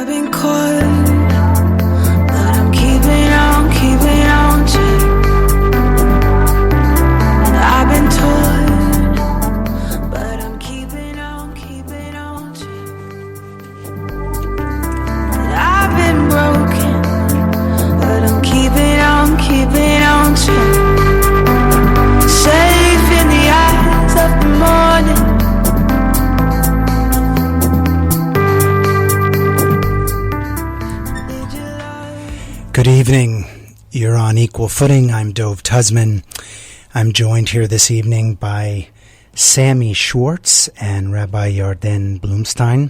I've been caught, but I'm keeping on check. I've been torn, but I'm keeping on check. I've been broken, but I'm keeping on check. Safe in the eyes of the morning. Good evening. You're on Equal Footing. I'm Dove Tusman. I'm joined here this evening by Sammy Schwartz and Rabbi Yarden Blumstein.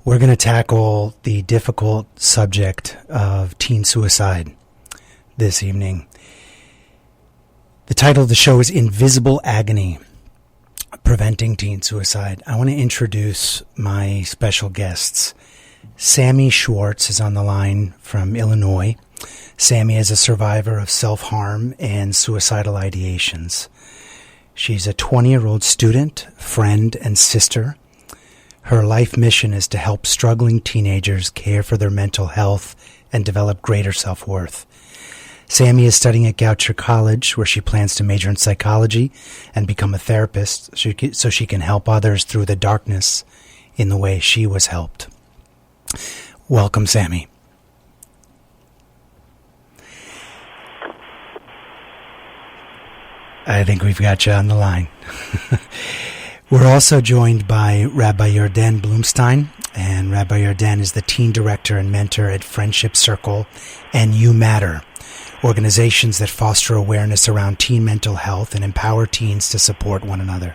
We're going to tackle the difficult subject of teen suicide this evening. The title of the show is Invisible Agony, Preventing Teen Suicide. I want to introduce my special guests. Sammy Schwartz is on the line from Illinois. Sammy is a survivor of self-harm and suicidal ideations. She's a 20-year-old student, friend, and sister. Her life mission is to help struggling teenagers care for their mental health and develop greater self-worth. Sammy is studying at Goucher College, where she plans to major in psychology and become a therapist so she can help others through the darkness in the way she was helped. Welcome, Sammy. I think we've got you on the line. We're also joined by Rabbi Yarden Blumstein, and Rabbi Yarden is the teen director and mentor at Friendship Circle and You Matter, organizations that foster awareness around teen mental health and empower teens to support one another.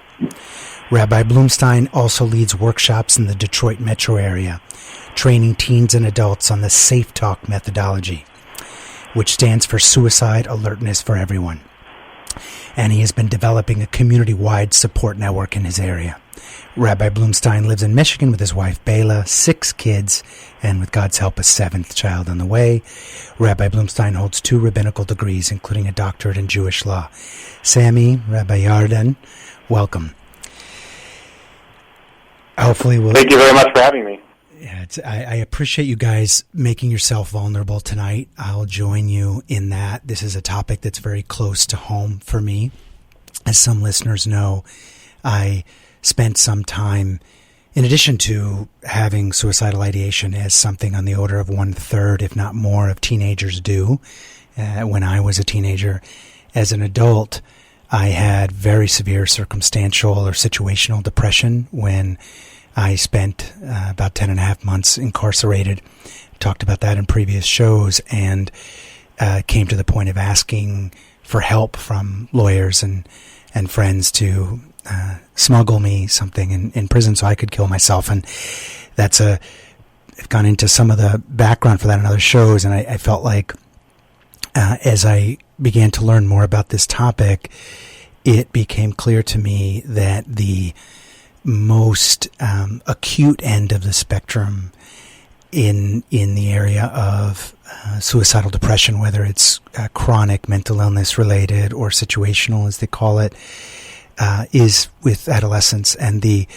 Rabbi Blumstein also leads workshops in the Detroit metro area, training teens and adults on the Safe Talk methodology, which stands for Suicide Alertness for Everyone. And he has been developing a community-wide support network in his area. Rabbi Blumstein lives in Michigan with his wife Bela, 6 kids, and with God's help, a 7th child on the way. Rabbi Blumstein holds 2 rabbinical degrees, including a doctorate in Jewish law. Sammy, Rabbi Yarden, welcome. Hopefully Thank you very much for having me. Yeah, I appreciate you guys making yourself vulnerable tonight. I'll join you in that. This is a topic that's very close to home for me. As some listeners know, I spent some time, in addition to having suicidal ideation as something on the order of 1/3, if not more, of teenagers do. When I was a teenager, as an adult, I had very severe circumstantial or situational depression when I spent about 10 and a half months incarcerated. Talked about that in previous shows, and came to the point of asking for help from lawyers and friends to smuggle me something in prison so I could kill myself. And I've gone into some of the background for that in other shows, and I felt like as I began to learn more about this topic, it became clear to me that the most acute end of the spectrum in the area of suicidal depression, whether it's chronic mental illness related or situational, as they call it, is with adolescents, and the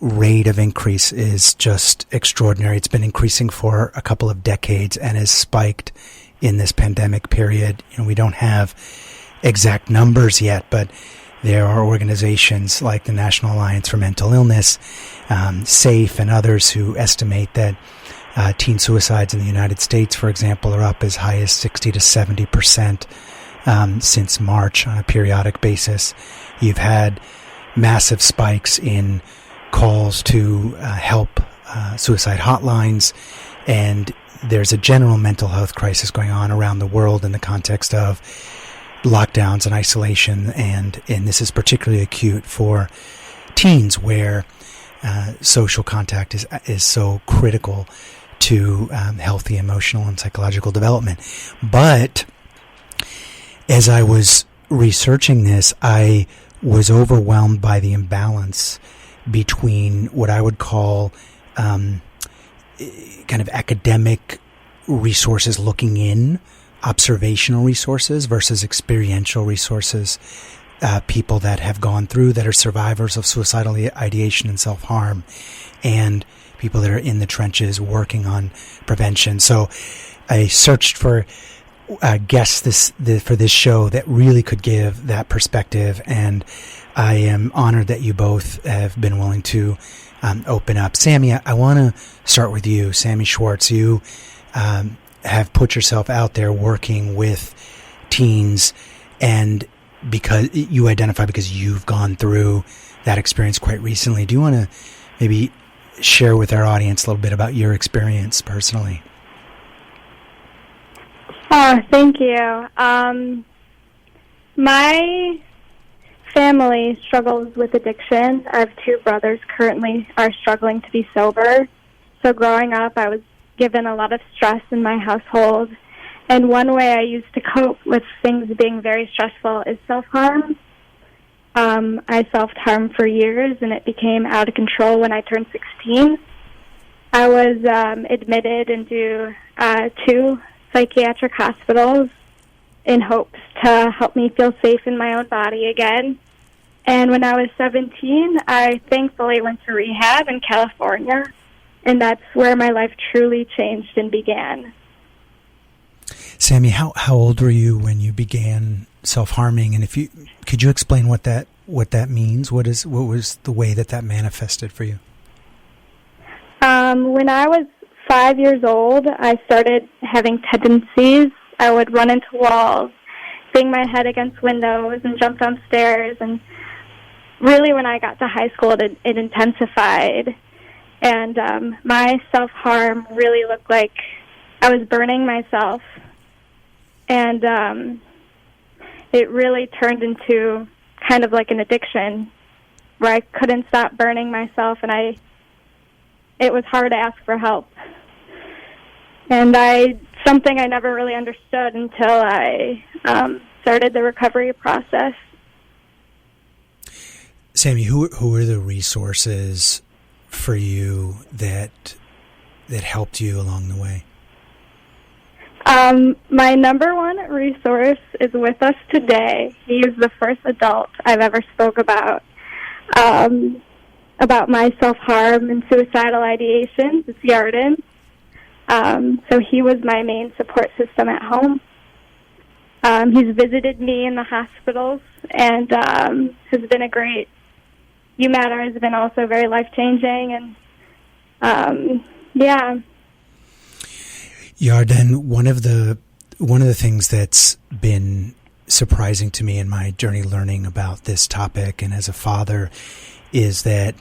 rate of increase is just extraordinary. It's been increasing for a couple of decades and has spiked in this pandemic period. We don't have exact numbers yet, but there are organizations like the National Alliance for Mental Illness, SAFE, and others who estimate that teen suicides in the United States, for example, are up as high as 60 to 70% since March on a periodic basis. You've had massive spikes in calls to help suicide hotlines, and there's a general mental health crisis going on around the world in the context of lockdowns and isolation, and this is particularly acute for teens, where social contact is so critical to healthy emotional and psychological development. But as I was researching this, I was overwhelmed by the imbalance between what I would call kind of academic resources looking in, observational resources versus experiential resources, people that have gone through, that are survivors of suicidal ideation and self-harm, and people that are in the trenches working on prevention. So I searched for guests for this show that really could give that perspective, and I am honored that you both have been willing to open up. Sammy, I want to start with you. Sammy Schwartz, you have put yourself out there working with teens, and because you identify because you've gone through that experience quite recently. Do you want to maybe share with our audience a little bit about your experience personally? Thank you. My family struggles with addiction. I have two brothers currently are struggling to be sober. So growing up, I was given a lot of stress in my household. And one way I used to cope with things being very stressful is self-harm. I self-harmed for years, and it became out of control when I turned 16. I was admitted into 2 psychiatric hospitals in hopes to help me feel safe in my own body again. And when I was 17, I thankfully went to rehab in California, and that's where my life truly changed and began. Sammy, how old were you when you began self-harming? And could you explain what that means? What was the way that manifested for you? When I was 5 years old, I started having tendencies. I would run into walls, bang my head against windows, and jump downstairs. And really, when I got to high school, it intensified. And my self-harm really looked like I was burning myself. And it really turned into kind of like an addiction where I couldn't stop burning myself, and it was hard to ask for help. And something I never really understood until I started the recovery process. Sammy, who are the resources for you that helped you along the way? My number one resource is with us today. He is the first adult I've ever spoke about my self-harm and suicidal ideations. It's Yarden. So he was my main support system at home. He's visited me in the hospitals and has been a great. You Matter has been also very life-changing, and yeah. Yarden, one of the things that's been surprising to me in my journey learning about this topic and as a father is that,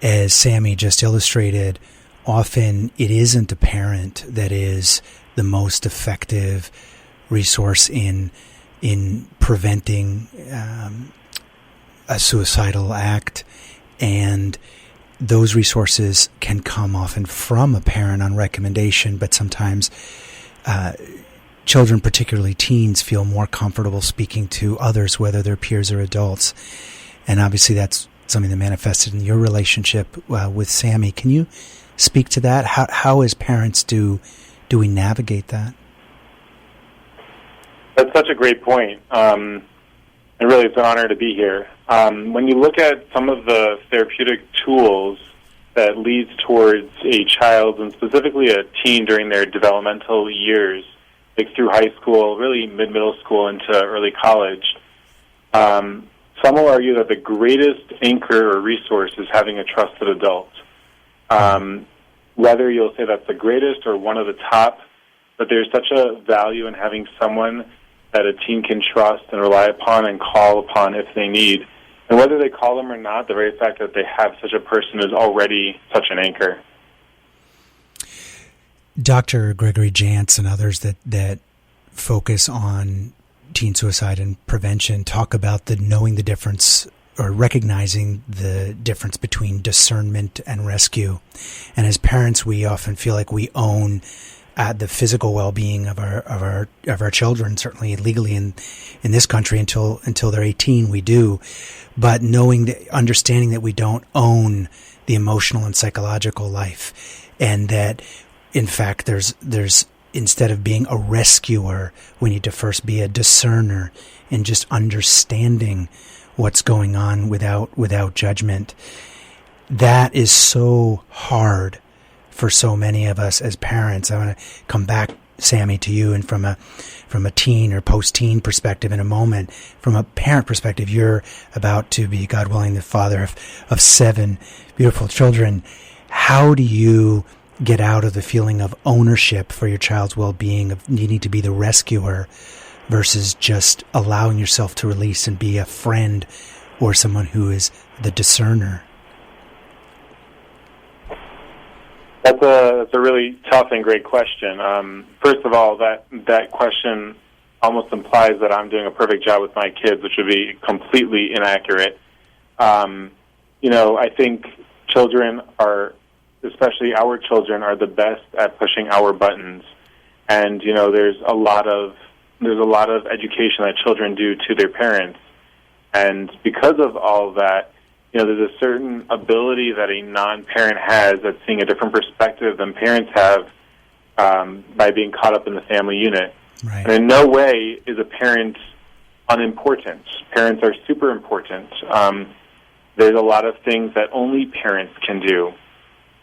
as Sammy just illustrated, often it isn't a parent that is the most effective resource in preventing a suicidal act, and those resources can come often from a parent on recommendation, but sometimes children, particularly teens, feel more comfortable speaking to others, whether they're peers or adults. And obviously that's something that manifested in your relationship with Sammy. Can you speak to that? How as parents do we navigate that? That's such a great point. And really, it's an honor to be here. When you look at some of the therapeutic tools that leads towards a child, and specifically a teen during their developmental years, like through high school, really mid-middle school into early college, some will argue that the greatest anchor or resource is having a trusted adult. Whether you'll say that's the greatest or one of the top, but there's such a value in having someone that a teen can trust and rely upon and call upon if they need. And whether they call them or not, the very fact that they have such a person is already such an anchor. Dr. Gregory Jantz and others that focus on teen suicide and prevention talk about knowing the difference or recognizing the difference between discernment and rescue. And as parents, we often feel like we own the physical well-being of our children, certainly legally in this country until they're 18, we do. But understanding that we don't own the emotional and psychological life, and that in fact there's instead of being a rescuer, we need to first be a discerner and just understanding what's going on without judgment. That is so hard for so many of us as parents. I want to come back, Sammy, to you, and from a teen or post-teen perspective in a moment. From a parent perspective, you're about to be, God willing, the father of 7 beautiful children. How do you get out of the feeling of ownership for your child's well-being, of needing to be the rescuer, versus just allowing yourself to release and be a friend or someone who is the discerner? That's a really tough and great question. First of all, that question almost implies that I'm doing a perfect job with my kids, which would be completely inaccurate. I think children are, especially our children, are the best at pushing our buttons. And there's a lot of education that children do to their parents, and because of all of that, there's a certain ability that a non-parent has at seeing a different perspective than parents have by being caught up in the family unit. Right. And in no way is a parent unimportant. Parents are super important. There's a lot of things that only parents can do.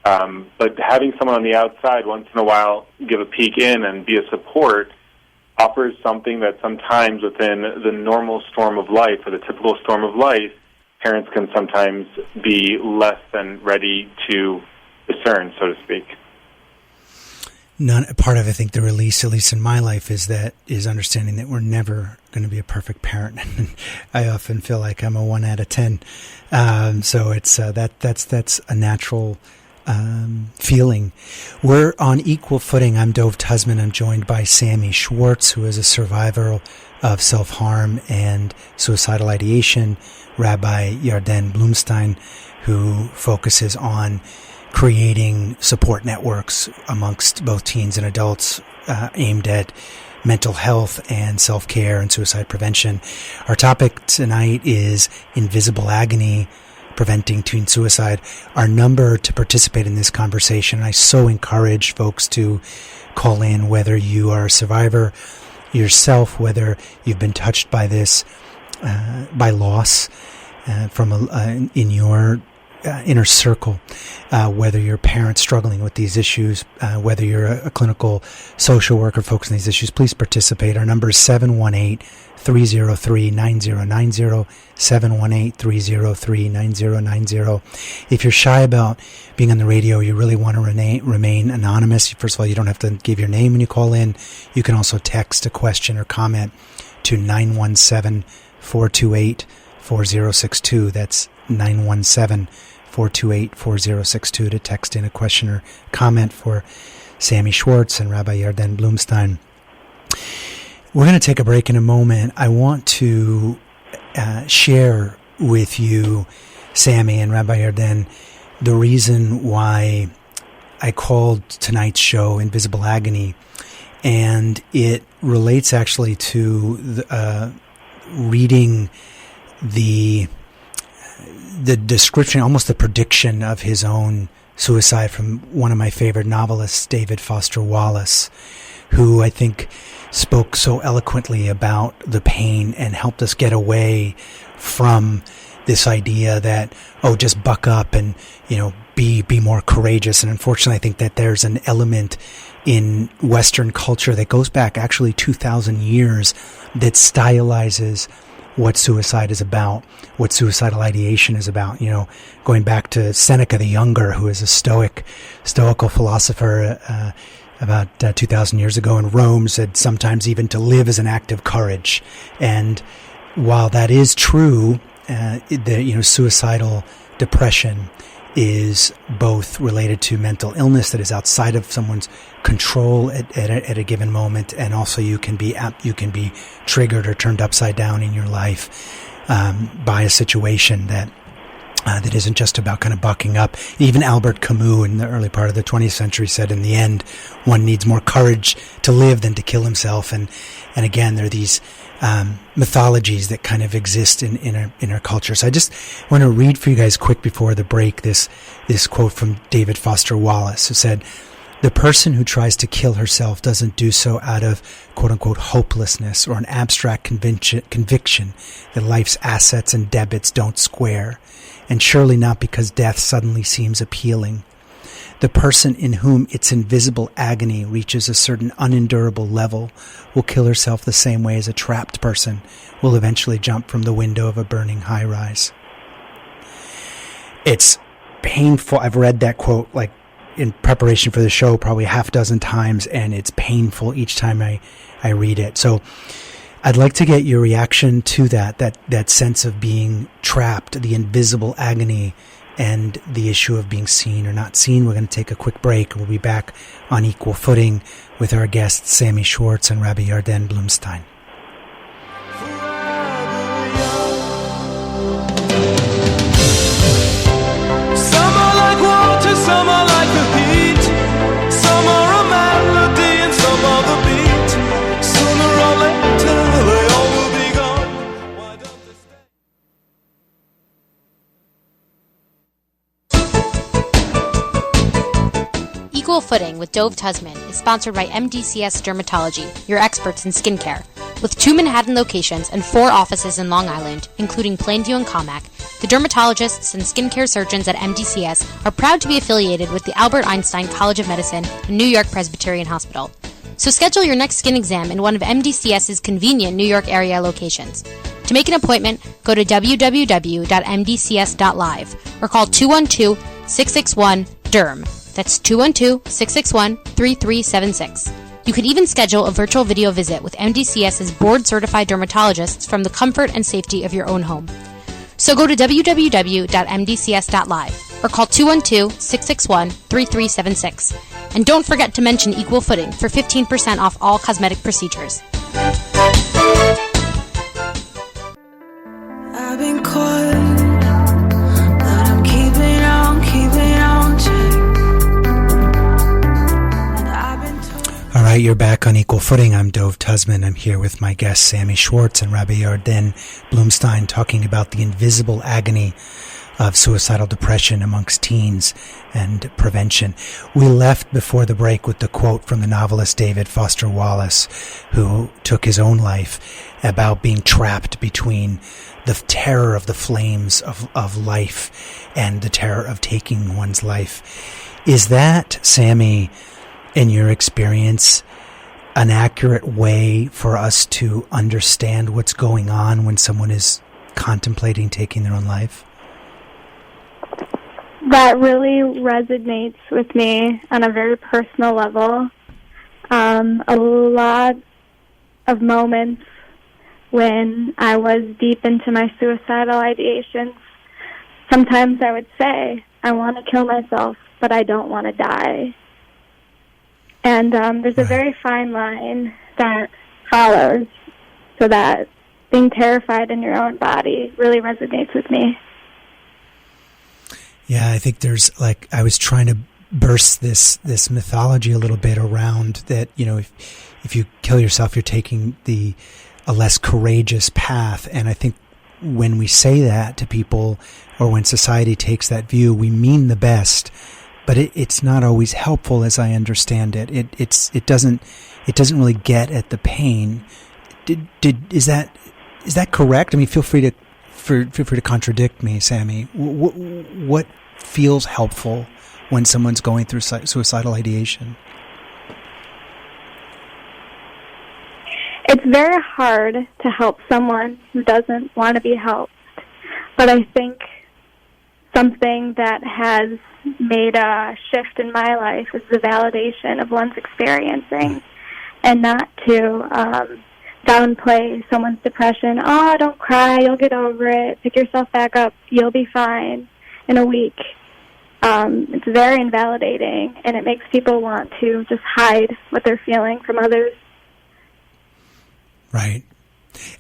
But having someone on the outside once in a while give a peek in and be a support offers something that sometimes within the normal storm of life or the typical storm of life, parents can sometimes be less than ready to discern, so to speak. Part of, I think, the release, at least in my life, is understanding that we're never going to be a perfect parent. I often feel like I'm a 1 out of 10. So it's that's a natural feeling. We're on equal footing. I'm Dove Tusman. I'm joined by Sammy Schwartz, who is a survivor of self-harm and suicidal ideation, Rabbi Yarden Blumstein, who focuses on creating support networks amongst both teens and adults aimed at mental health and self-care and suicide prevention. Our topic tonight is Invisible Agony, Preventing Teen Suicide. Our number to participate in this conversation, and I so encourage folks to call in, whether you are a survivor yourself, whether you've been touched by this, by loss in your inner circle, whether you're a parent struggling with these issues, whether you're a clinical social worker focused on these issues, please participate. Our number is 718-303-9090, 718-303-9090. If you're shy about being on the radio, you really want to remain anonymous, first of all, you don't have to give your name when you call in. You can also text a question or comment to 917-428-4062. That's 917-428-4062 to text in a question or comment for Sammy Schwartz and Rabbi Yarden Blumstein. We're going to take a break in a moment. I want to share with you, Sammy and Rabbi Yarden, the reason why I called tonight's show Invisible Agony, and it relates actually to reading the description, almost the prediction of his own suicide from one of my favorite novelists, David Foster Wallace, who I think spoke so eloquently about the pain and helped us get away from this idea that, just buck up and, be more courageous. And unfortunately, I think that there's an element in Western culture that goes back actually 2,000 years that stylizes what suicide is about, what suicidal ideation is about. Going back to Seneca the Younger, who is a stoical philosopher about 2,000 years ago in Rome, said sometimes even to live is an act of courage. And while that is true, suicidal depression is both related to mental illness that is outside of someone's control at a given moment, and also you can be triggered or turned upside down in your life by a situation that isn't just about kind of bucking up. Even Albert Camus in the early part of the 20th century said, in the end, one needs more courage to live than to kill himself. And again, there are these mythologies that kind of exist in our culture. So I just want to read for you guys quick before the break this quote from David Foster Wallace, who said, "The person who tries to kill herself doesn't do so out of quote-unquote hopelessness or an abstract conviction that life's assets and debits don't square, and surely not because death suddenly seems appealing. The person in whom its invisible agony reaches a certain unendurable level will kill herself the same way as a trapped person will eventually jump from the window of a burning high-rise. It's painful. I've read that quote like in preparation for the show probably half a dozen times, and it's painful each time I read it. So I'd like to get your reaction to that sense of being trapped, the invisible agony, and the issue of being seen or not seen. We're going to take a quick break. We'll be back on equal footing with our guests, Sammy Schwartz and Rabbi Yarden Blumstein. Some are like water, some are like the heat. Some are a melody and some are the beat. Sooner or later they all will be gone. Why don't they stay? Equal Footing with Dove Tusman is sponsored by MDCS Dermatology, your experts in skincare. With 2 Manhattan locations and 4 offices in Long Island, including Plainview and Commack, the dermatologists and skincare surgeons at MDCS are proud to be affiliated with the Albert Einstein College of Medicine and New York Presbyterian Hospital. So schedule your next skin exam in one of MDCS's convenient New York area locations. To make an appointment, go to www.mdcs.live or call 212-661-DERM. That's 212-661-3376. You can even schedule a virtual video visit with MDCS's board-certified dermatologists from the comfort and safety of your own home. So go to www.mdcs.live or call 212-661-3376. And don't forget to mention Equal Footing for 15% off all cosmetic procedures. I've been caught, but I'm keeping on check. And I've been told. All right, you're back on Equal Footing. I'm Dove Tusman. I'm here with my guests, Sammy Schwartz and Rabbi Yarden Blumstein, talking about the invisible agony of suicidal depression amongst teens and prevention. We left before the break with the quote from the novelist David Foster Wallace, who took his own life, about being trapped between the terror of the flames of life and the terror of taking one's life. Is that, Sammy, in your experience, an accurate way for us to understand what's going on when someone is contemplating taking their own life? That really resonates with me on a very personal level. A lot of moments when I was deep into my suicidal ideations, sometimes I would say, I want to kill myself, but I don't want to die. And there's a very fine line that follows, so that being terrified in your own body really resonates with me. Yeah, I think there's, like, I was trying to burst this mythology a little bit around that, you know, if you kill yourself, you're taking a less courageous path. And I think when we say that to people, or when society takes that view, we mean the best, but it's not always helpful, as I understand it. It doesn't really get at the pain. Is that correct? I mean, feel free to contradict me, Sammy. What feels helpful when someone's going through suicidal ideation? It's very hard to help someone who doesn't want to be helped. But I think something that has made a shift in my life is the validation of one's experiencing, and not to downplay someone's depression. Oh, don't cry, you'll get over it. Pick yourself back up, you'll be fine in a week. It's very invalidating, and it makes people want to just hide what they're feeling from others. Right.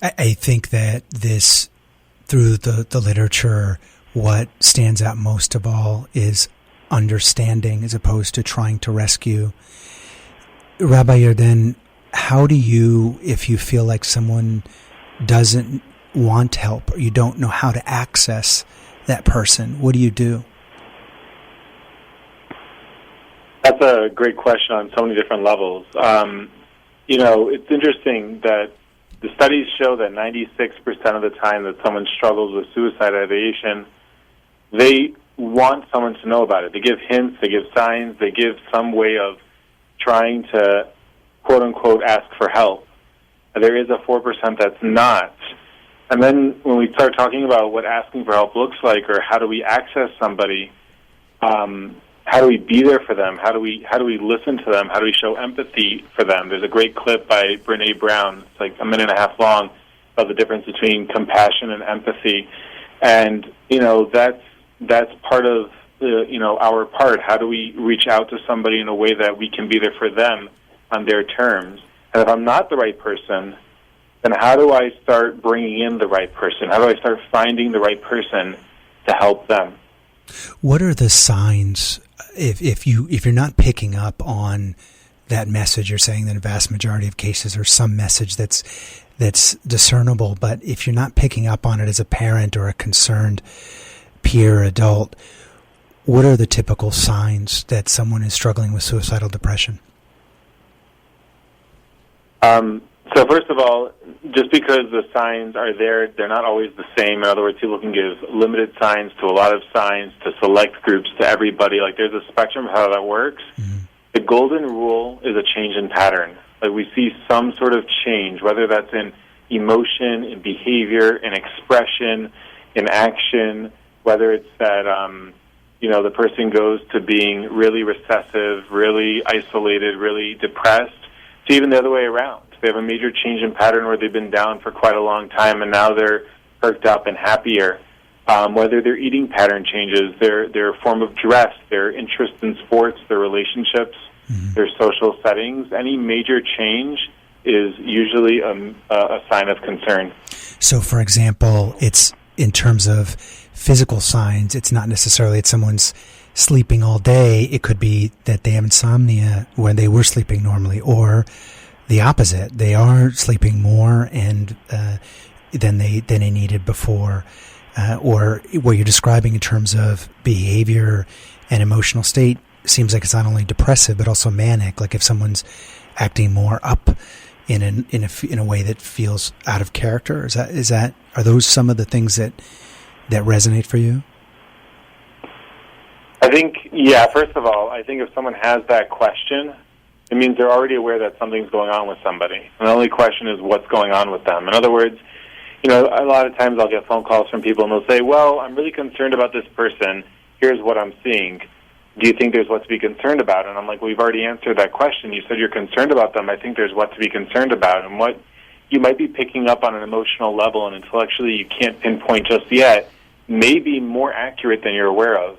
I think that this, through the literature, what stands out most of all is understanding as opposed to trying to rescue. Rabbi Yarden, how do you, if you feel like someone doesn't want help or you don't know how to access that person, what do you do? That's a great question on so many different levels. You know, it's interesting that the studies show that 96% of the time that someone struggles with suicide ideation, they want someone to know about it. They give hints, they give signs, they give some way of trying to, quote-unquote, ask for help. There is a 4% that's not. And then when we start talking about what asking for help looks like, or how do we access somebody, how do we be there for them? How do we listen to them? How do we show empathy for them? There's a great clip by Brene Brown. It's like a minute and a half long about the difference between compassion and empathy. And, that's part of our part. How do we reach out to somebody in a way that we can be there for them on their terms? And if I'm not the right person, then how do I start bringing in the right person? How do I start finding the right person to help them? What are the signs if you're not picking up on that message? You're saying that in a vast majority of cases there's some message that's discernible, but if you're not picking up on it as a parent or a concerned peer adult, what are the typical signs that someone is struggling with suicidal depression? So first of all, just because the signs are there, they're not always the same. In other words, people can give limited signs to a lot of signs, to select groups, to everybody. Like, there's a spectrum of how that works. Mm-hmm. The golden rule is a change in pattern. Like, we see some sort of change, whether that's in emotion, in behavior, in expression, in action, whether it's that, the person goes to being really recessive, really isolated, really depressed, to even the other way around. They have a major change in pattern where they've been down for quite a long time and now they're perked up and happier. Whether their eating pattern changes, their form of dress, their interest in sports, their relationships, mm-hmm. their social settings, any major change is usually a sign of concern. So, for example, it's in terms of physical signs, it's not necessarily that someone's sleeping all day. It could be that they have insomnia when they were sleeping normally, or the opposite. They are sleeping more and than they needed before, or what you're describing in terms of behavior and emotional state seems like it's not only depressive but also manic. Like if someone's acting more up in a way that feels out of character. Are those some of the things that resonate for you? I think, first of all, I think if someone has that question, it means they're already aware that something's going on with somebody. And the only question is what's going on with them. In other words, a lot of times I'll get phone calls from people and they'll say, well, I'm really concerned about this person. Here's what I'm seeing. Do you think there's what to be concerned about? And I'm like, well, we've already answered that question. You said you're concerned about them. I think there's what to be concerned about. And what you might be picking up on an emotional level and intellectually you can't pinpoint just yet may be more accurate than you're aware of.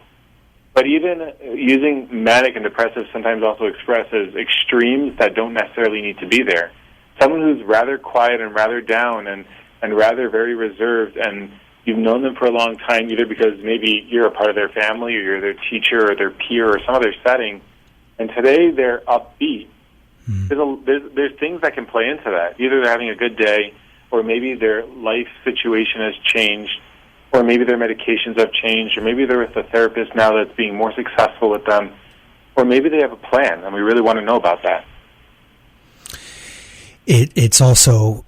But even using manic and depressive sometimes also expresses extremes that don't necessarily need to be there. Someone who's rather quiet and rather down and rather very reserved, and you've known them for a long time, either because maybe you're a part of their family or you're their teacher or their peer or some other setting, and today they're upbeat. There's things that can play into that. Either they're having a good day, or maybe their life situation has changed, or maybe their medications have changed, or maybe they're with a therapist now that's being more successful with them, or maybe they have a plan, and we really want to know about that. It's also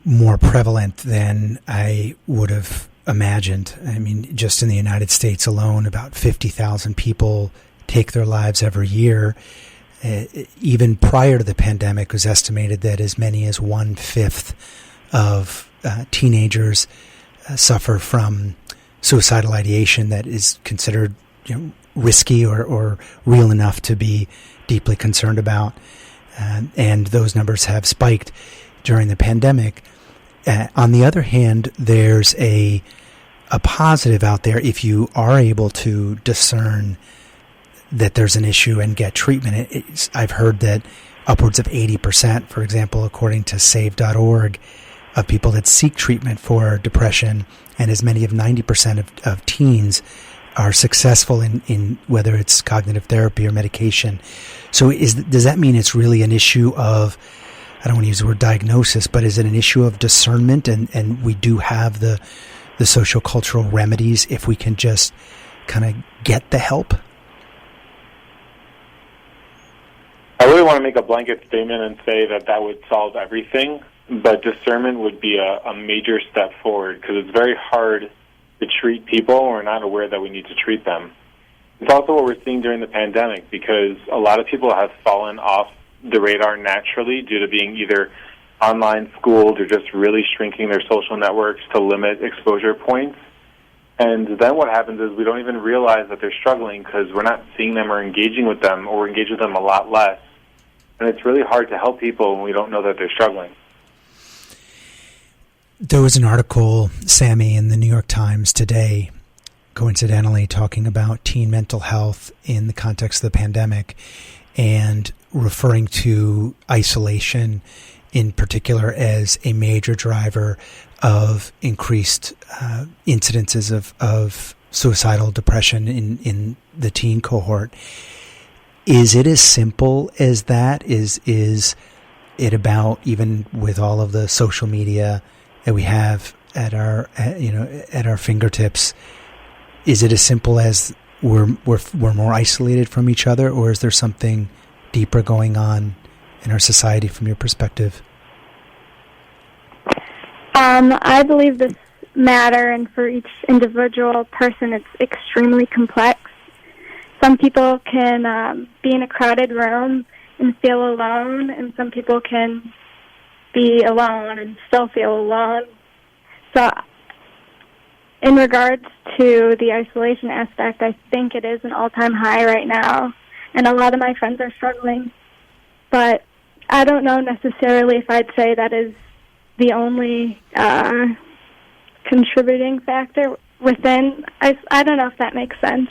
more prevalent than I would have imagined. I mean, just in the United States alone, about 50,000 people take their lives every year. Even prior to the pandemic, it was estimated that as many as 1/5 of teenagers suffer from suicidal ideation that is considered risky or real enough to be deeply concerned about. And those numbers have spiked during the pandemic. On the other hand, there's a positive out there if you are able to discern that there's an issue and get treatment. I've heard that upwards of 80%, for example, according to save.org, of people that seek treatment for depression, and as many of 90% of teens are successful in whether it's cognitive therapy or medication. So does that mean it's really an issue of, I don't want to use the word diagnosis, but is it an issue of discernment, and we do have the social-cultural remedies if we can just kind of get the help? I really want to make a blanket statement and say that would solve everything, but discernment would be a major step forward, because it's very hard to treat people, or we're not aware that we need to treat them. It's also what we're seeing during the pandemic, because a lot of people have fallen off the radar naturally due to being either online schooled or just really shrinking their social networks to limit exposure points. And then what happens is we don't even realize that they're struggling because we're not seeing them or engaging with them, or we engage with them a lot less. And it's really hard to help people when we don't know that they're struggling. There was an article, Sammy, in the New York Times today, coincidentally, talking about teen mental health in the context of the pandemic and referring to isolation in particular as a major driver of increased incidences of suicidal depression in the teen cohort. Is it as simple as that? Is it about, even with all of the social media that we have at our fingertips, is it as simple as we're more isolated from each other, or is there something deeper going on in our society from your perspective? I believe this matter, and for each individual person, it's extremely complex. Some people can be in a crowded room and feel alone, and some people can be alone and still feel alone. So in regards to the isolation aspect, I think it is an all-time high right now, and a lot of my friends are struggling. But I don't know necessarily if I'd say that is the only contributing factor within. I don't know if that makes sense.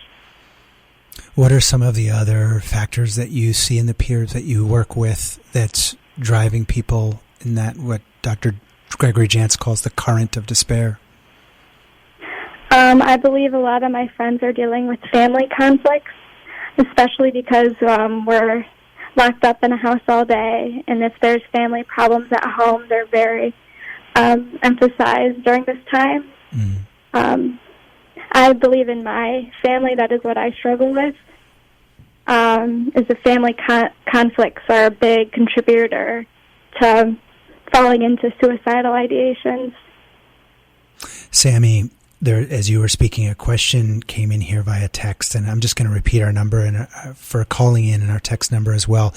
What are some of the other factors that you see in the peers that you work with that's driving people in that, what Dr. Gregory Jantz calls the current of despair? I believe a lot of my friends are dealing with family conflicts, especially because we're locked up in a house all day, and if there's family problems at home, they're very emphasized during this time. I believe in my family, that is what I struggle with, is the family conflicts are a big contributor to falling into suicidal ideations. Sammy, there, as you were speaking, a question came in here via text, and I'm just going to repeat our number and for calling in, and our text number as well.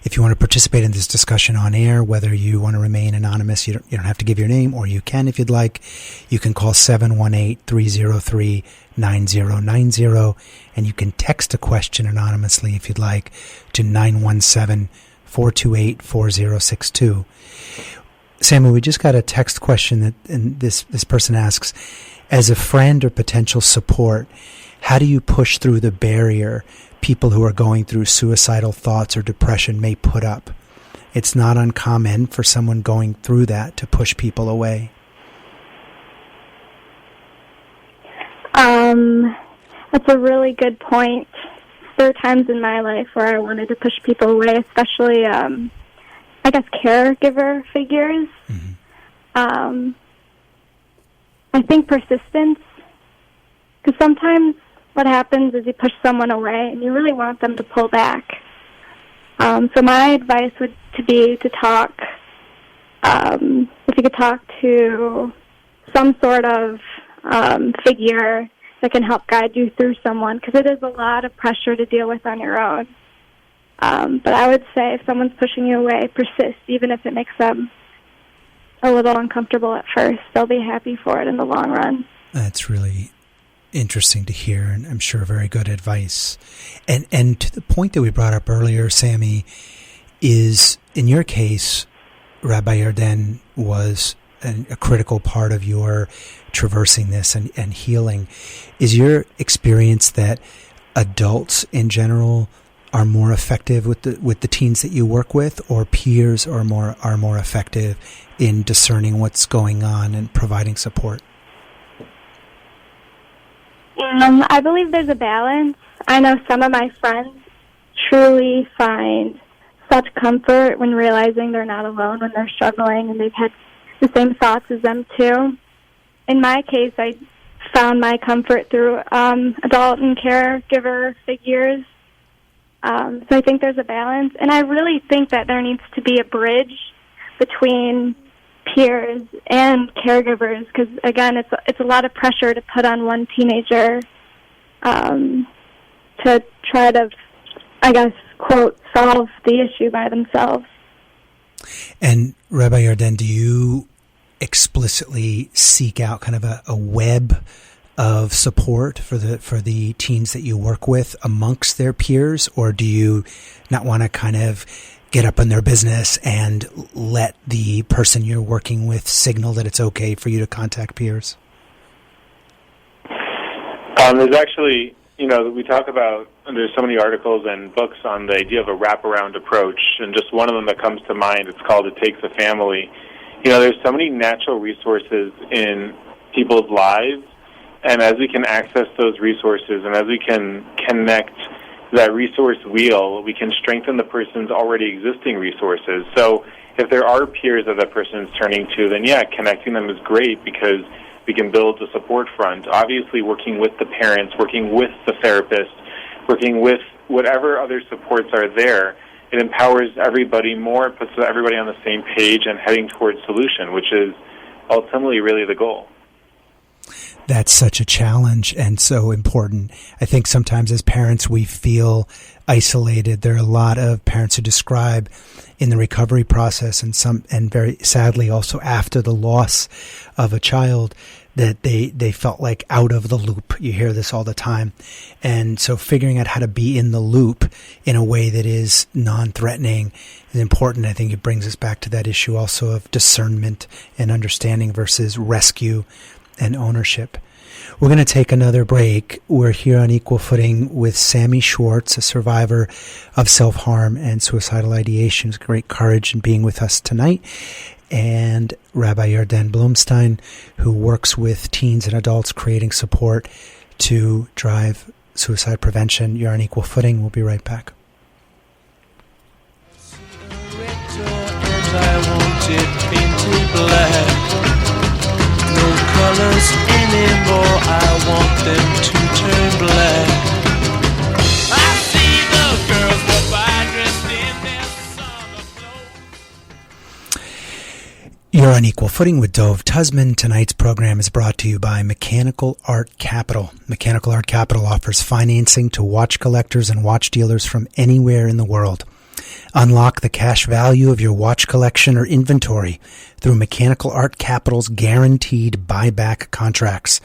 If you want to participate in this discussion on air, whether you want to remain anonymous, you don't have to give your name, or you can if you'd like. You can call 718-303-9090, and you can text a question anonymously if you'd like to 917-428-4062. Sammy, we just got a text question that, and this person asks, as a friend or potential support, how do you push through the barrier people who are going through suicidal thoughts or depression may put up? It's not uncommon for someone going through that to push people away. That's a really good point. There are times in my life where I wanted to push people away, especially, I guess, caregiver figures. Mm-hmm. I think persistence, because sometimes what happens is you push someone away and you really want them to pull back. So my advice would be to talk, if you could talk to some sort of figure that can help guide you through someone, because it is a lot of pressure to deal with on your own. But I would say if someone's pushing you away, persist, even if it makes them a little uncomfortable at first. They'll be happy for it in the long run. That's really interesting to hear, and I'm sure very good advice. And to the point that we brought up earlier, Sammy, is in your case, Rabbi Yarden was a critical part of your traversing this and healing. Is your experience that adults in general are more effective with the teens that you work with, or peers are more effective in discerning what's going on and providing support? I believe there's a balance. I know some of my friends truly find such comfort when realizing they're not alone when they're struggling, and they've had the same thoughts as them too. In my case, I found my comfort through adult and caregiver figures. So I think there's a balance, and I really think that there needs to be a bridge between peers and caregivers, because again, it's a lot of pressure to put on one teenager to try to, I guess, quote, solve the issue by themselves. And Rabbi Yarden, do you explicitly seek out kind of a web of support for the teens that you work with amongst their peers, or do you not want to kind of get up in their business and let the person you're working with signal that it's okay for you to contact peers? There's actually, we talk about, there's so many articles and books on the idea of a wraparound approach, and just one of them that comes to mind, it's called It Takes a Family. There's so many natural resources in people's lives, and as we can access those resources and as we can connect that resource wheel, we can strengthen the person's already existing resources. So if there are peers that person is turning to, then connecting them is great because we can build a support front. Obviously, working with the parents, working with the therapist, working with whatever other supports are there, it empowers everybody more, puts everybody on the same page and heading towards solution, which is ultimately really the goal. That's such a challenge and so important. I think sometimes as parents we feel isolated. There are a lot of parents who describe in the recovery process and very sadly also after the loss of a child that they felt like out of the loop. You hear this all the time. And so figuring out how to be in the loop in a way that is non-threatening is important. I think it brings us back to that issue also of discernment and understanding versus rescue and ownership. We're going to take another break. We're here on Equal Footing with Sammy Schwartz, a survivor of self-harm and suicidal ideation. It's great courage in being with us tonight. And Rabbi Yarden Blumstein, who works with teens and adults creating support to drive suicide prevention. You're on Equal Footing. We'll be right back. Colors anymore, I want them to turn black. I see the girls go by dressed in their summer clothes. You're on Equal Footing with Dove Tusman. Tonight's program is brought to you by Mechanical Art Capital. Mechanical Art Capital offers financing to watch collectors and watch dealers from anywhere in the world. Unlock the cash value of your watch collection or inventory through Mechanical Art Capital's guaranteed buyback contracts.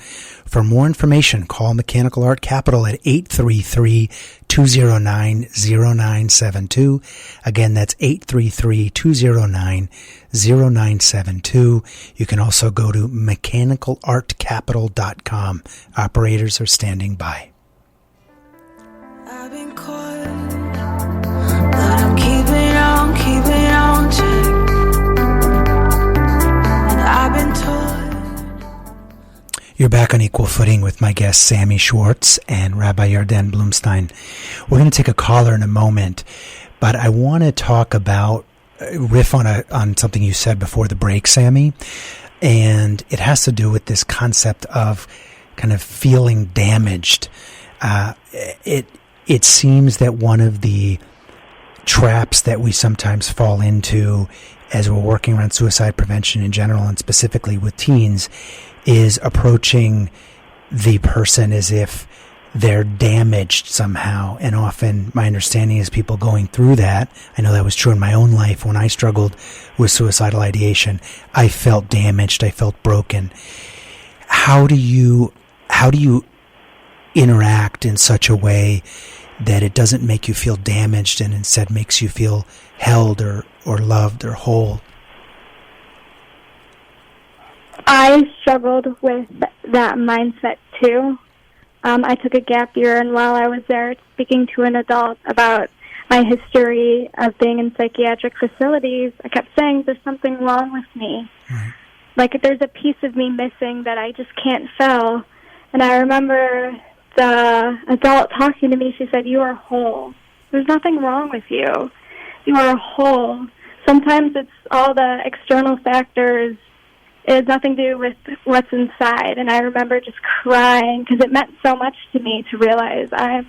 For more information, call Mechanical Art Capital at 833-209-0972. Again, that's 833-209-0972. You can also go to mechanicalartcapital.com. Operators are standing by. I've been caught, but I'm keeping on check. And I've been told. You're back on Equal Footing with my guests Sammy Schwartz and Rabbi Yarden Blumstein. We're going to take a caller in a moment, but I want to talk about, riff on something you said before the break, Sammy, and it has to do with this concept of kind of feeling damaged. It seems that one of the traps that we sometimes fall into as we're working around suicide prevention in general and specifically with teens is approaching the person as if they're damaged somehow. And often my understanding is people going through that, I know that was true in my own life when I struggled with suicidal ideation, I felt damaged, I felt broken. How do you interact in such a way that it doesn't make you feel damaged and instead makes you feel held or loved or whole? I struggled with that mindset too. I took a gap year, and while I was there speaking to an adult about my history of being in psychiatric facilities, I kept saying, there's something wrong with me. Right. Like there's a piece of me missing that I just can't fill. And I remember the adult talking to me, she said, you are whole. There's nothing wrong with you. You are whole. Sometimes it's all the external factors. It has nothing to do with what's inside. And I remember just crying because it meant so much to me to realize I'm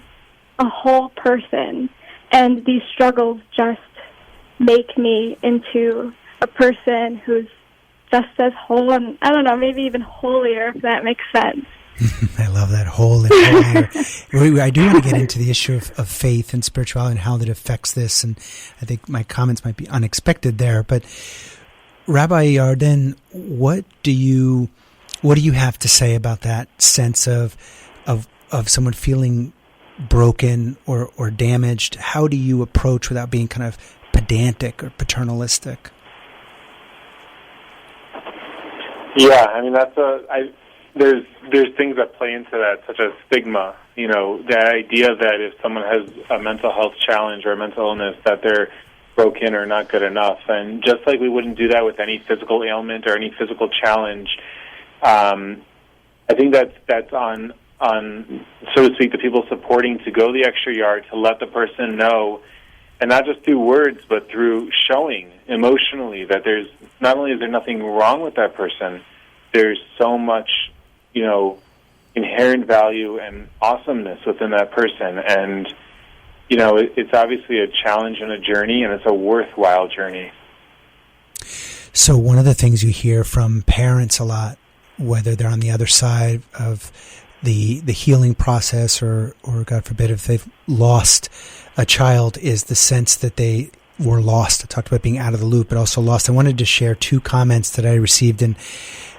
a whole person. And these struggles just make me into a person who's just as whole, and I don't know, maybe even holier, if that makes sense. I love that, whole and holier. I do want to get into the issue of faith and spirituality and how that affects this, and I think my comments might be unexpected there. But Rabbi Yarden, what do you have to say about that sense of someone feeling broken or damaged? How do you approach without being kind of pedantic or paternalistic? Yeah, I mean there's things that play into that, such as stigma. You know, the idea that if someone has a mental health challenge or a mental illness, that they're broken or not good enough. And just like we wouldn't do that with any physical ailment or any physical challenge, I think that's on so to speak, the people supporting to go the extra yard to let the person know, and not just through words, but through showing emotionally that there's not only is there nothing wrong with that person, there's so much, you know, inherent value and awesomeness within that person. And, you know, it's obviously a challenge and a journey, and it's a worthwhile journey. So one of the things you hear from parents a lot, whether they're on the other side of the healing process or God forbid, if they've lost a child, is the sense that they were lost. I talked about being out of the loop, but also lost. I wanted to share two comments that I received in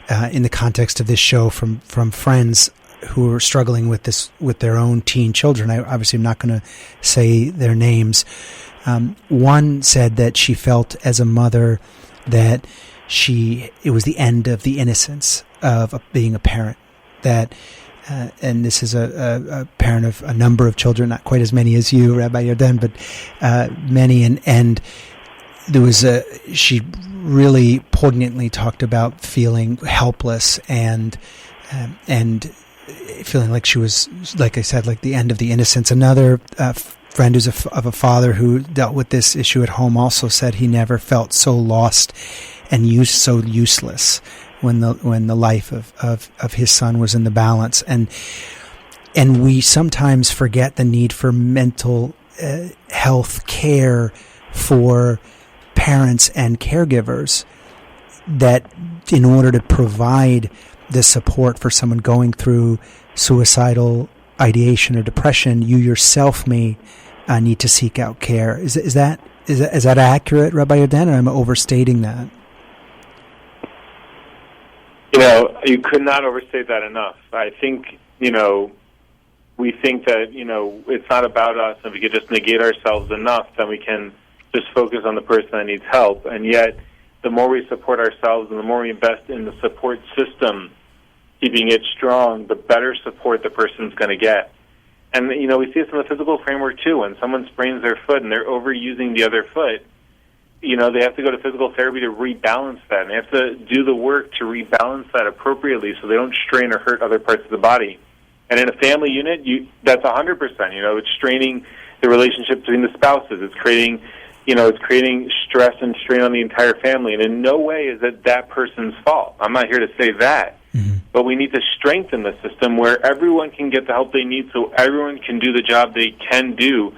the context of this show from friends who are struggling with this with their own teen children. I obviously am not going to say their names. One said that she felt as a mother that it was the end of the innocence of being a parent. That and this is a parent of a number of children, not quite as many as you, Rabbi Yarden, but many. And there was she really poignantly talked about feeling helpless and feeling like she was, like I said, like the end of the innocence. Another friend who's of a father who dealt with this issue at home also said he never felt so lost and so useless when the life of his son was in the balance. And we sometimes forget the need for mental health care for parents and caregivers, that in order to provide the support for someone going through suicidal ideation or depression, you yourself may need to seek out care. Is that accurate, Rabbi Yarden, or am I overstating that? You know, you could not overstate that enough. I think, you know, we think that, you know, it's not about us, and if we could just negate ourselves enough, then we can just focus on the person that needs help. And yet, the more we support ourselves and the more we invest in the support system, keeping it strong, the better support the person's going to get. And, you know, we see this in the physical framework, too. When someone sprains their foot and they're overusing the other foot, you know, they have to go to physical therapy to rebalance that. And they have to do the work to rebalance that appropriately so they don't strain or hurt other parts of the body. And in a family unit, that's 100%. You know, it's straining the relationship between the spouses. It's creating, you know, it's creating stress and strain on the entire family. And in no way is it that person's fault. I'm not here to say that. Mm-hmm. But we need to strengthen the system where everyone can get the help they need so everyone can do the job they can do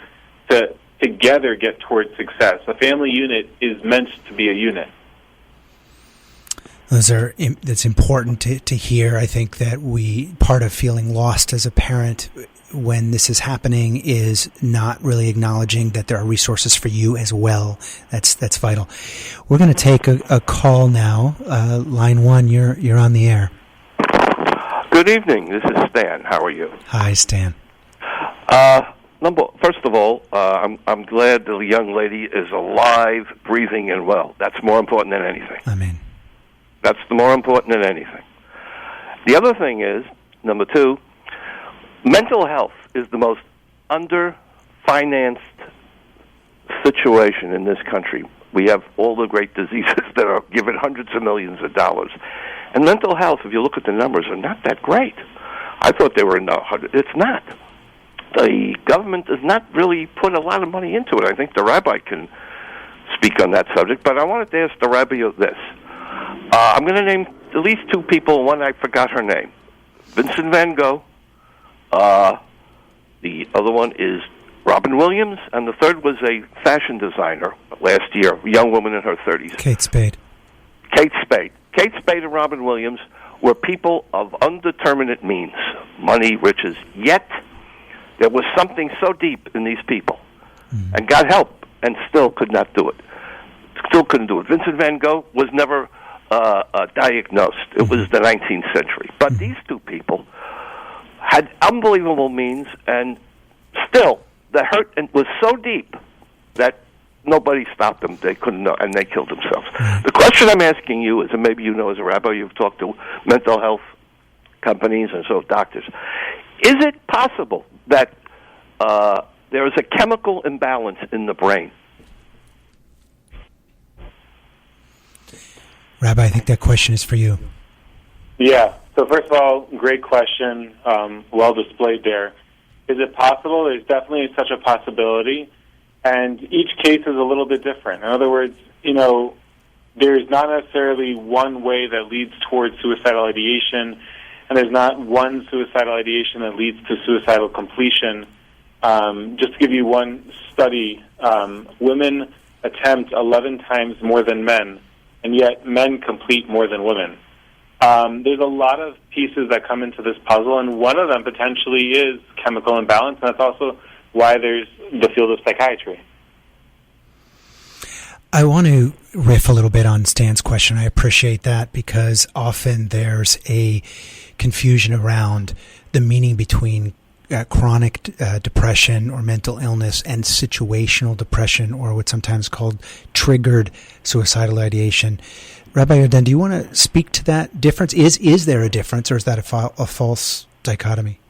to together get towards success. A family unit is meant to be a unit. That's important to hear. I think that part of feeling lost as a parent when this is happening is not really acknowledging that there are resources for you as well. That's vital. We're going to take a call now. Line 1, you're on the air. Good evening. This is Stan. How are you? Hi, Stan. First of all, I'm glad the young lady is alive, breathing, and well. That's more important than anything. Amen. That's more important than anything. The other thing is, number 2, mental health is the most under-financed situation in this country. We have all the great diseases that are given hundreds of millions of dollars. And mental health, if you look at the numbers, are not that great. I thought they were in the hundreds. It's not. The government does not really put a lot of money into it. I think the rabbi can speak on that subject, but I wanted to ask the rabbi this. I'm going to name at least 2 people. One, I forgot her name. Vincent van Gogh. The other one is Robin Williams, and the third was a fashion designer last year, a young woman in her 30s. Kate Spade. Kate Spade. Kate Spade and Robin Williams were people of undeterminate means, money, riches. Yet there was something so deep in these people, and got help, and still could not do it. Still couldn't do it. Vincent van Gogh was never diagnosed. It was the 19th century. But these two people had unbelievable means, and still the hurt was so deep that nobody stopped them. They couldn't know, and they killed themselves. The question I'm asking you is, and maybe you know as a rabbi, you've talked to mental health companies and so doctors. Is it possible that there is a chemical imbalance in the brain? Rabbi, I think that question is for you. Yeah. So first of all, great question. Well displayed there. Is it possible? There's definitely such a possibility. And each case is a little bit different. In other words, there's not necessarily one way that leads towards suicidal ideation, and there's not one suicidal ideation that leads to suicidal completion. Just to give you one study, women attempt 11 times more than men, and yet men complete more than women. There's a lot of pieces that come into this puzzle, and one of them potentially is chemical imbalance, and that's also why there's the field of psychiatry. I want to riff a little bit on Stan's question. I appreciate that, because often there's a confusion around the meaning between chronic depression or mental illness and situational depression, or what's sometimes called triggered suicidal ideation. Rabbi Yarden, do you want to speak to that difference? Is there a difference, or is that a false dichotomy?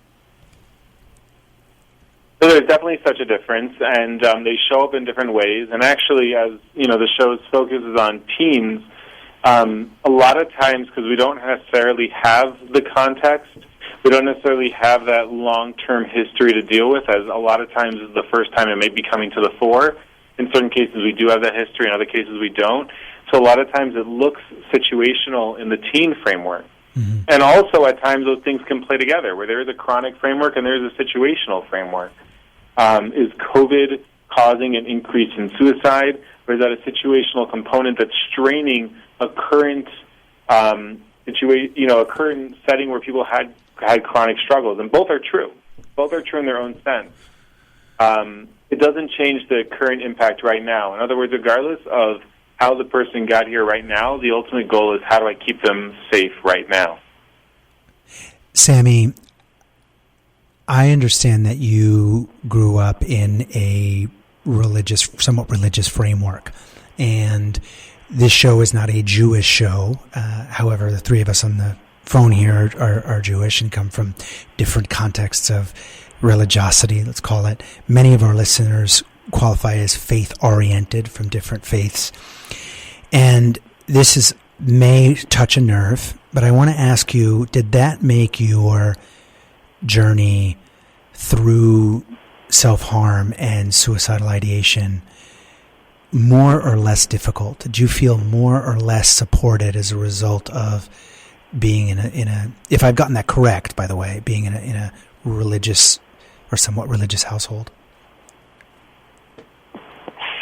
So there's definitely such a difference, and they show up in different ways. And actually, as the show's focus is on teens, a lot of times, because we don't necessarily have the context, we don't necessarily have that long-term history to deal with, as a lot of times is the first time it may be coming to the fore. In certain cases, we do have that history. In other cases, we don't. So a lot of times it looks situational in the teen framework. Mm-hmm. And also, at times, those things can play together, where there is a chronic framework and there is a situational framework. Is COVID causing an increase in suicide, or is that a situational component that's straining a current a current setting where people had chronic struggles? And both are true. Both are true in their own sense. It doesn't change the current impact right now. In other words, regardless of how the person got here right now, the ultimate goal is, how do I keep them safe right now? Sammy, I understand that you grew up in a somewhat religious framework, and this show is not a Jewish show. However, the three of us on the phone here are Jewish and come from different contexts of religiosity, let's call it. Many of our listeners qualify as faith-oriented from different faiths. And this may touch a nerve, but I want to ask you, did that make your journey through self-harm and suicidal ideation more or less difficult? Did you feel more or less supported as a result of being in a if I've gotten that correct, by the way, being in a religious or somewhat religious household?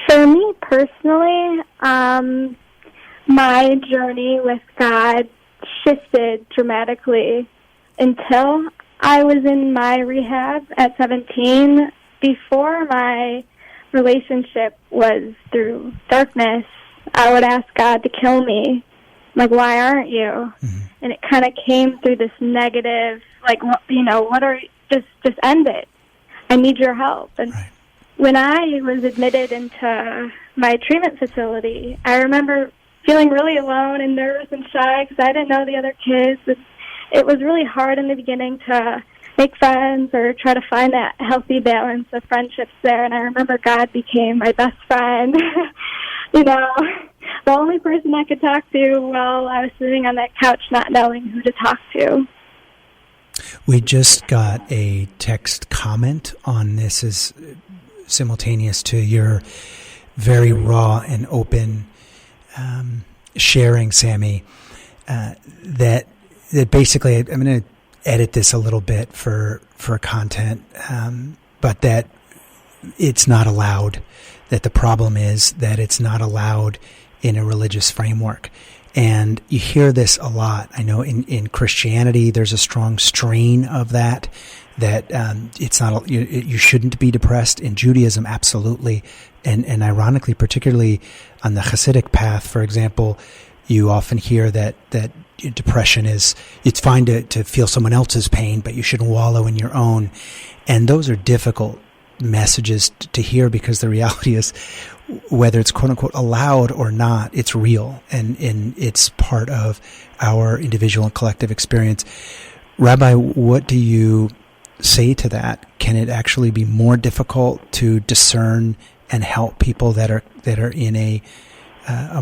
For me personally, my journey with God shifted dramatically until I was in my rehab at 17. Before my relationship was through darkness, I would ask God to kill me. Like, why aren't you? Mm-hmm. And it kind of came through this negative, like, just end it. I need your help. And right. When I was admitted into my treatment facility, I remember feeling really alone and nervous and shy because I didn't know the other kids. It was really hard in the beginning to make friends or try to find that healthy balance of friendships there. And I remember God became my best friend. The only person I could talk to while I was sitting on that couch not knowing who to talk to. We just got a text comment on this as simultaneous to your very raw and open sharing, Sammy, that basically, I'm going to edit this a little bit for content, but that it's not allowed, that the problem is that it's not allowed in a religious framework. And you hear this a lot. I know in Christianity, there's a strong strain of that it's not, you shouldn't be depressed. In Judaism, absolutely. And ironically, particularly on the Hasidic path, for example, you often hear that depression it's fine to feel someone else's pain, but you shouldn't wallow in your own. And those are difficult messages to hear, because the reality is, whether it's quote unquote allowed or not, it's real, and it's part of our individual and collective experience. Rabbi, what do you say to that? Can it actually be more difficult to discern and help people that are in a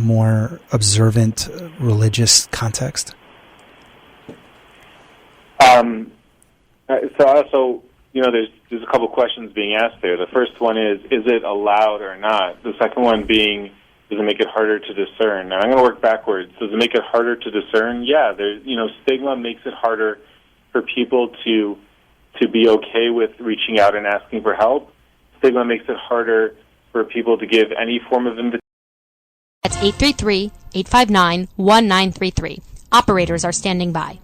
more observant religious context? So also, there's a couple questions being asked there. The first one is it allowed or not? The second one being, does it make it harder to discern? Now, I'm going to work backwards. Does it make it harder to discern? Yeah, stigma makes it harder for people to be okay with reaching out and asking for help. Stigma makes it harder for people to give any form of invitation. That's 833-859-1933. Operators are standing by.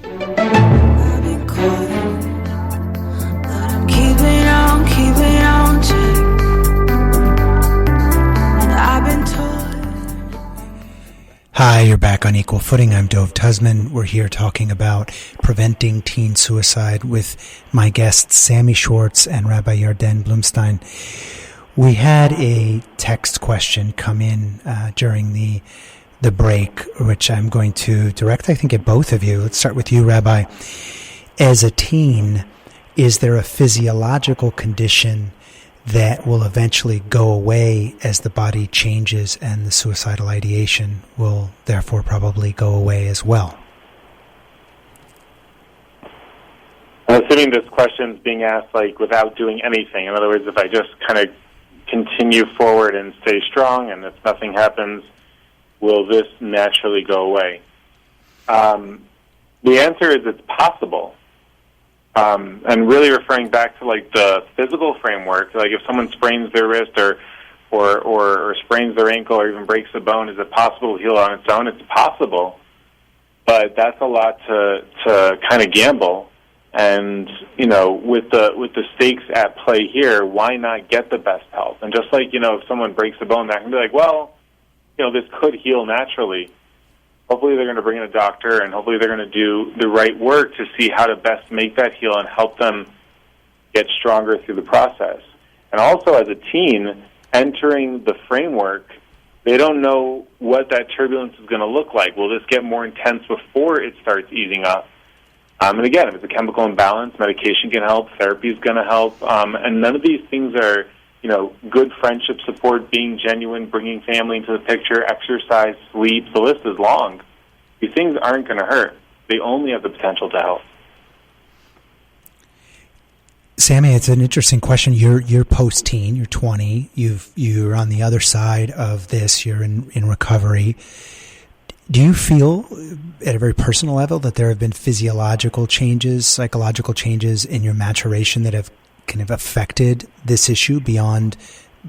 I've been caught, but I'm keeping on check. And I've been told. Hi, you're back on Equal Footing. I'm Dove Tusman. We're here talking about preventing teen suicide with my guests, Sammy Schwartz and Rabbi Yarden Blumstein. We had a text question come in during the break, which I'm going to direct, I think, at both of you. Let's start with you, Rabbi. As a teen, is there a physiological condition that will eventually go away as the body changes, and the suicidal ideation will therefore probably go away as well? I'm assuming this question is being asked without doing anything. In other words, if I just kind of continue forward and stay strong, and if nothing happens, will this naturally go away? The answer is it's possible. And really referring back to the physical framework, if someone sprains their wrist or sprains their ankle or even breaks a bone, is it possible to heal on its own? It's possible, but that's a lot to kind of gamble. And with the stakes at play here, why not get the best help? And just if someone breaks a bone, that can be this could heal naturally. Hopefully they're going to bring in a doctor, and hopefully they're going to do the right work to see how to best make that heal and help them get stronger through the process. And also, as a teen, entering the framework, they don't know what that turbulence is going to look like. Will this get more intense before it starts easing up? And again, if it's a chemical imbalance, medication can help, therapy is going to help, and none of these things are, good friendship support, being genuine, bringing family into the picture, exercise, sleep. The list is long. These things aren't going to hurt. They only have the potential to help. Sammy, it's an interesting question. You're post-teen, you're 20, you're on the other side of this, you're in recovery. Do you feel, at a very personal level, that there have been physiological changes, psychological changes in your maturation that have kind of affected this issue beyond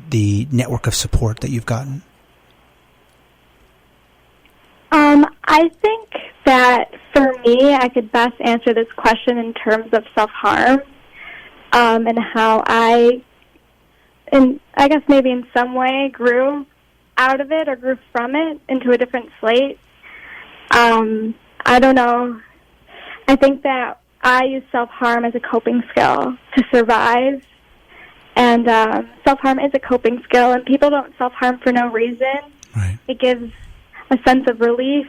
the network of support that you've gotten? I think that for me, I could best answer this question in terms of self-harm, and how I guess maybe in some way grew out of it or grew from it into a different slate. I don't know. I think that I use self-harm as a coping skill to survive. And self-harm is a coping skill, and people don't self-harm for no reason. Right. It gives a sense of relief,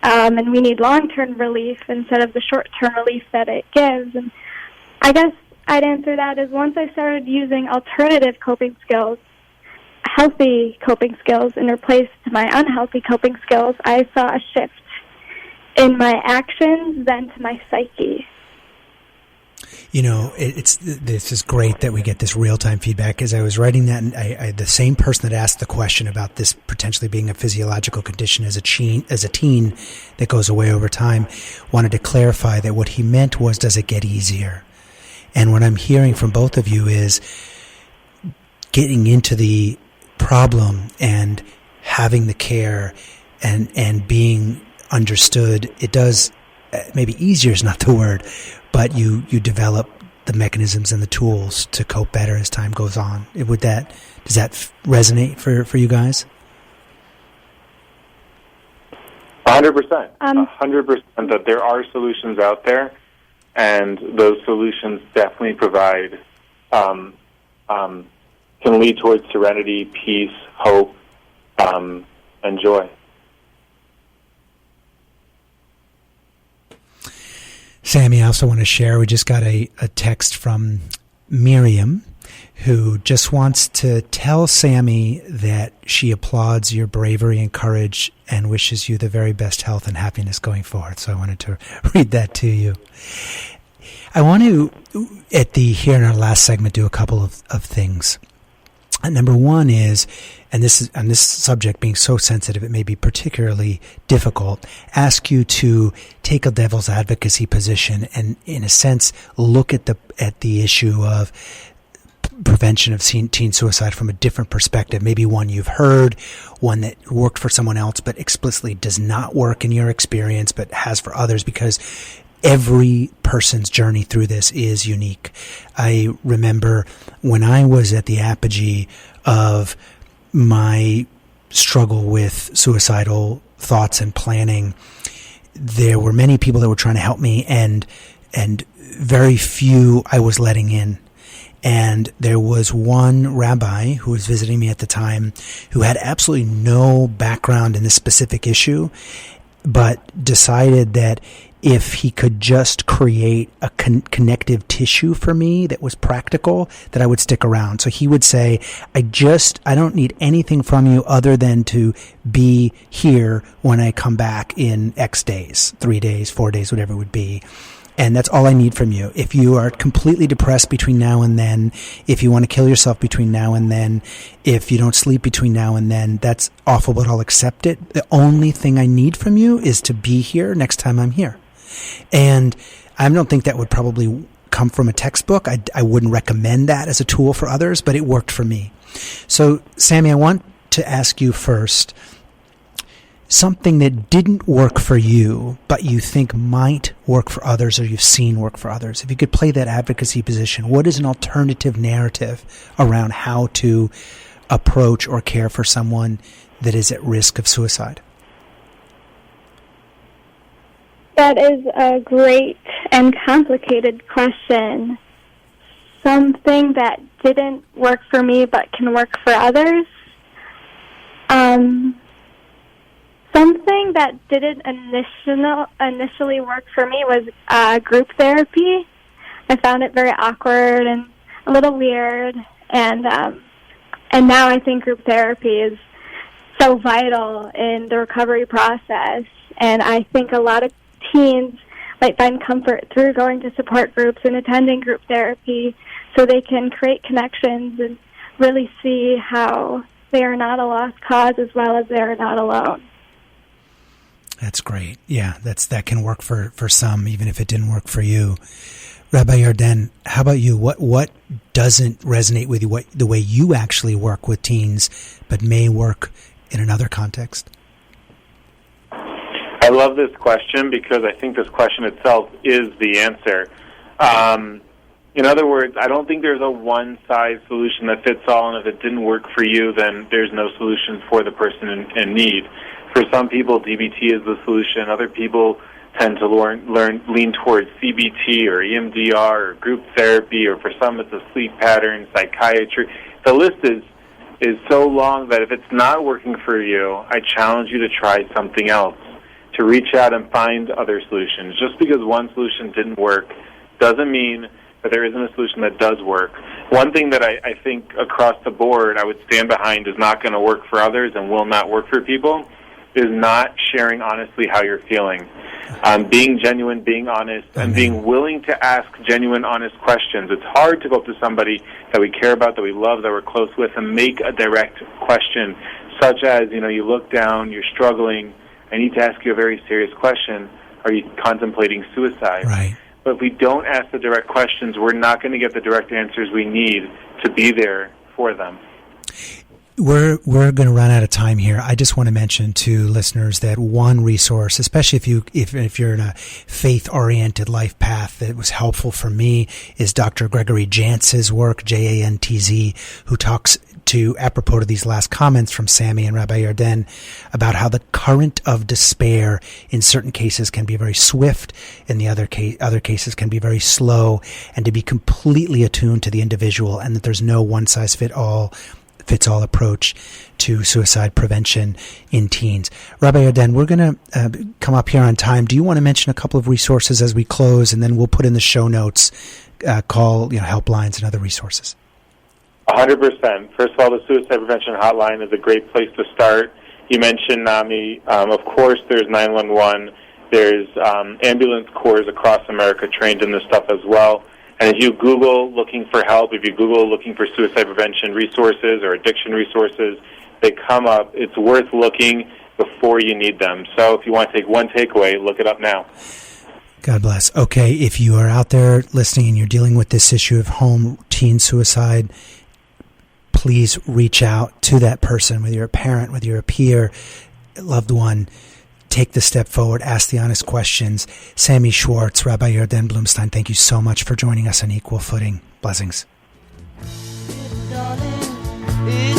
and we need long-term relief instead of the short-term relief that it gives. And I guess I'd answer that as once I started using alternative coping skills, healthy coping skills, in replace to my unhealthy coping skills, I saw a shift in my actions, then to my psyche. This is great that we get this real-time feedback. As I was writing that, and I the same person that asked the question about this potentially being a physiological condition as a teen that goes away over time, wanted to clarify that what he meant was, does it get easier? And what I'm hearing from both of you is getting into the problem and having the care and being understood, it does, maybe easier is not the word, but you develop the mechanisms and the tools to cope better as time goes on. Does that resonate for you guys? 100%. 100% that there are solutions out there, and those solutions definitely provide, can lead towards serenity, peace, hope, and joy. Sammy, I also want to share, we just got a text from Miriam, who just wants to tell Sammy that she applauds your bravery and courage and wishes you the very best health and happiness going forward. So I wanted to read that to you. I want to, here in our last segment, do a couple of things. Number one is, and this subject being so sensitive, it may be particularly difficult, ask you to take a devil's advocacy position and, in a sense, look at the issue of prevention of teen suicide from a different perspective, maybe one you've heard, one that worked for someone else but explicitly does not work in your experience but has for others, because every person's journey through this is unique. I remember when I was at the apogee of my struggle with suicidal thoughts and planning, there were many people that were trying to help me, and very few I was letting in. And there was one rabbi who was visiting me at the time who had absolutely no background in this specific issue, but decided that if he could just create a connective tissue for me that was practical, that I would stick around. So he would say, I don't need anything from you other than to be here when I come back in X days, 3 days, 4 days, whatever it would be. And that's all I need from you. If you are completely depressed between now and then, if you want to kill yourself between now and then, if you don't sleep between now and then, that's awful, but I'll accept it. The only thing I need from you is to be here next time I'm here. And I don't think that would probably come from a textbook. I wouldn't recommend that as a tool for others, but it worked for me. So, Sammy, I want to ask you first, something that didn't work for you, but you think might work for others, or you've seen work for others. If you could play that advocacy position, what is an alternative narrative around how to approach or care for someone that is at risk of suicide? That is a great and complicated question. Something that didn't work for me but can work for others. Something that didn't initially work for me was group therapy. I found it very awkward and a little weird, and now I think group therapy is so vital in the recovery process. And I think a lot of teens might find comfort through going to support groups and attending group therapy, so they can create connections and really see how they are not a lost cause as well as they are not alone. That's great. Yeah, that can work for some, even if it didn't work for you. Rabbi Yarden, how about you? What doesn't resonate with you? The way you actually work with teens, but may work in another context? I love this question because I think this question itself is the answer. In other words, I don't think there's a one-size solution that fits all, and if it didn't work for you, then there's no solution for the person in need. For some people, DBT is the solution. Other people tend to lean towards CBT or EMDR or group therapy, or for some it's a sleep pattern, psychiatry. The list is so long that if it's not working for you, I challenge you to try something else, to reach out and find other solutions. Just because one solution didn't work doesn't mean that there isn't a solution that does work. One thing that I think across the board I would stand behind is not going to work for others and will not work for people is not sharing honestly how you're feeling. Being genuine, being honest, and being willing to ask genuine, honest questions. It's hard to go up to somebody that we care about, that we love, that we're close with, and make a direct question, such as, you look down, you're struggling, I need to ask you a very serious question. Are you contemplating suicide? Right. But if we don't ask the direct questions, we're not going to get the direct answers we need to be there for them. We're going to run out of time here. I just want to mention to listeners that one resource, especially if you're in a faith-oriented life path, that was helpful for me is Dr. Gregory Jantz's work, Jantz, who talks to apropos to these last comments from Sammy and Rabbi Yarden about how the current of despair in certain cases can be very swift, in the other cases can be very slow, and to be completely attuned to the individual, and that there's no one-size-fits-all approach to suicide prevention in teens. Rabbi Yarden, we're going to come up here on time. Do you want to mention a couple of resources as we close, and then we'll put in the show notes, helplines and other resources? 100%. First of all, the Suicide Prevention Hotline is a great place to start. You mentioned NAMI. Of course, there's 911. There's ambulance corps across America trained in this stuff as well. And if you Google looking for help, if you Google looking for suicide prevention resources or addiction resources, they come up. It's worth looking before you need them. So if you want to take one takeaway, look it up now. God bless. Okay, if you are out there listening and you're dealing with this issue of home teen suicide, please reach out to that person, whether you're a parent, whether you're a peer, loved one. Take the step forward, ask the honest questions. Sammy Schwartz, Rabbi Yarden Blumstein, thank you so much for joining us on Equal Footing. Blessings. Darling,